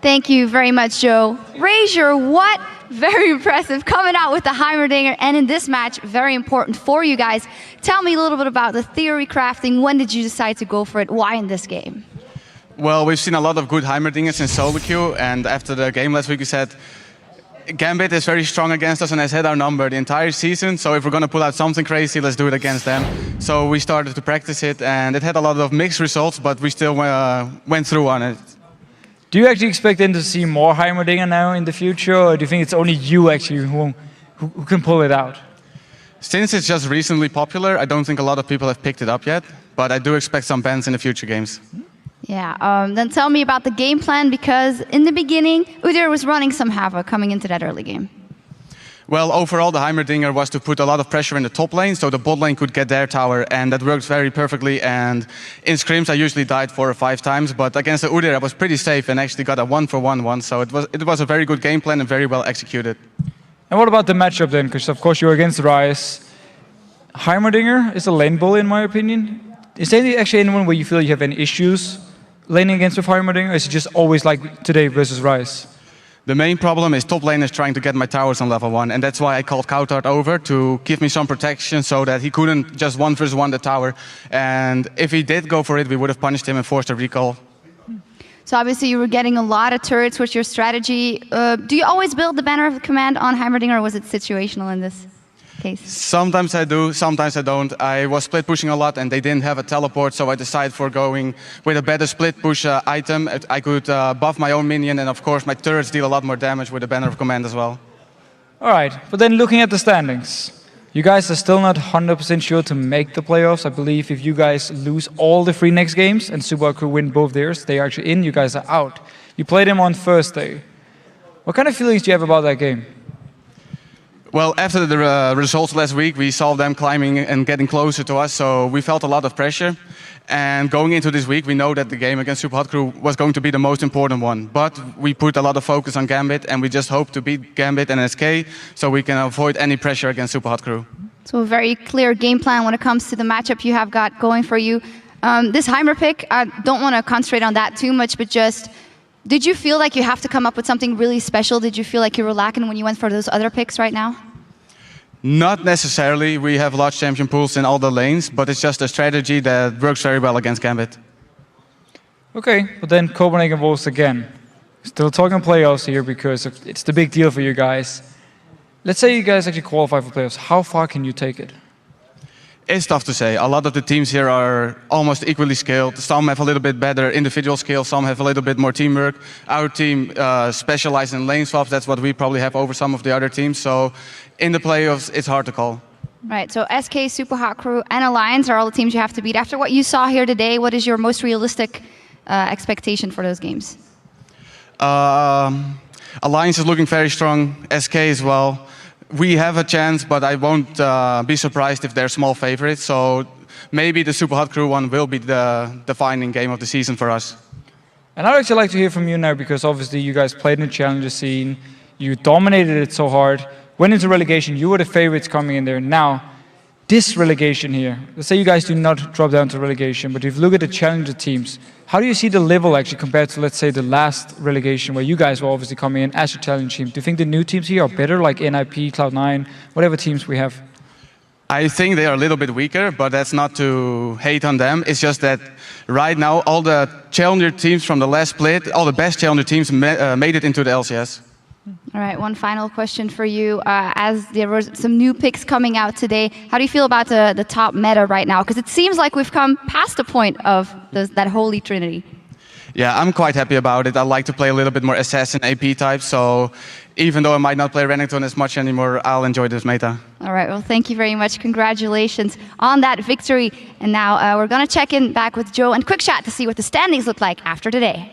Thank you very much, Joe. Razor, what? Very impressive, coming out with the Heimerdinger, and in this match, very important for you guys. Tell me a little bit about the theory crafting. When did you decide to go for it? Why in this game? Well, we've seen a lot of good Heimerdingers in solo queue, and after the game last week, we said Gambit is very strong against us and has hit our number the entire season, so if we're going to pull out something crazy, let's do it against them. So we started to practice it, and it had a lot of mixed results, but we still went through on it. Do you actually expect them to see more Heimerdinger now in the future, or do you think it's only you actually who can pull it out? Since it's just recently popular, I don't think a lot of people have picked it up yet, but I do expect some bans in the future games. Yeah, then tell me about the game plan, because in the beginning, Udyr was running some havoc coming into that early game. Well, overall, the Heimerdinger was to put a lot of pressure in the top lane, so the bot lane could get their tower, and that worked very perfectly. And in scrims, I usually died 4 or 5 times, but against the Udyr, I was pretty safe and actually got a 1-for-1 one, so it was a very good game plan and very well executed. And what about the matchup then? Because of course you're against Ryze. Heimerdinger is a lane bull, in my opinion. Is there actually anyone where you feel you have any issues laning against with Heimerdinger, or is it just always like today versus Ryze? The main problem is top lane is trying to get my towers on level 1, and that's why I called Coutard over to give me some protection so that he couldn't just 1-versus-1 the tower. And if he did go for it, we would have punished him and forced a recall. So obviously you were getting a lot of turrets. What's your strategy? Do you always build the banner of command on Heimerdinger, or was it situational in this case? Sometimes I do, sometimes I don't. I was split pushing a lot and they didn't have a teleport, so I decided for going with a better split push item. I could buff my own minion, and of course my turrets deal a lot more damage with the banner of command as well. Alright, but then looking at the standings, you guys are still not 100% sure to make the playoffs. I believe if you guys lose all the 3 next games and Super Crew win both theirs, they are actually in, you guys are out. You played them on Thursday. What kind of feelings do you have about that game? Well, after the results last week, we saw them climbing and getting closer to us, so we felt a lot of pressure. And going into this week, we know that the game against Super Hot Crew was going to be the most important one. But we put a lot of focus on Gambit, and we just hope to beat Gambit and SK, so we can avoid any pressure against Super Hot Crew. So a very clear game plan when it comes to the matchup you have got going for you. This Heimer pick, I don't want to concentrate on that too much, but just, did you feel like you have to come up with something really special? Did you feel like you were lacking when you went for those other picks right now? Not necessarily. We have large champion pools in all the lanes, but it's just a strategy that works very well against Gambit. Okay, but then Copenhagen Wolves again. Still talking playoffs here because it's the big deal for you guys. Let's say you guys actually qualify for playoffs. How far can you take it? It's tough to say. A lot of the teams here are almost equally skilled. Some have a little bit better individual skill, some have a little bit more teamwork. Our team specializes in lane swaps. That's what we probably have over some of the other teams. So in the playoffs, it's hard to call. Right, so SK, Super Hot Crew, and Alliance are all the teams you have to beat. After what you saw here today, what is your most realistic expectation for those games? Alliance is looking very strong, SK as well. We have a chance, but I won't be surprised if they're small favorites. So maybe the Super Hot Crew one will be the defining game of the season for us. And I'd actually like to hear from you now, because obviously you guys played in the challenger scene, you dominated it so hard, went into relegation, you were the favorites coming in there. Now, this relegation here, let's say you guys do not drop down to relegation, but if you look at the challenger teams, how do you see the level actually compared to, let's say, the last relegation where you guys were obviously coming in as a challenge team? Do you think the new teams here are better, like NIP, Cloud9, whatever teams we have? I think they are a little bit weaker, but that's not to hate on them. It's just that right now, all the challenger teams from the last split, all the best challenger teams made it into the LCS. All right, one final question for you. As there were some new picks coming out today, how do you feel about the top meta right now? Because it seems like we've come past the point of that holy trinity. Yeah, I'm quite happy about it. I like to play a little bit more assassin AP type, so even though I might not play Renekton as much anymore, I'll enjoy this meta. All right, well, thank you very much. Congratulations on that victory. And now we're going to check in back with Joe and Quick Chat to see what the standings look like after today.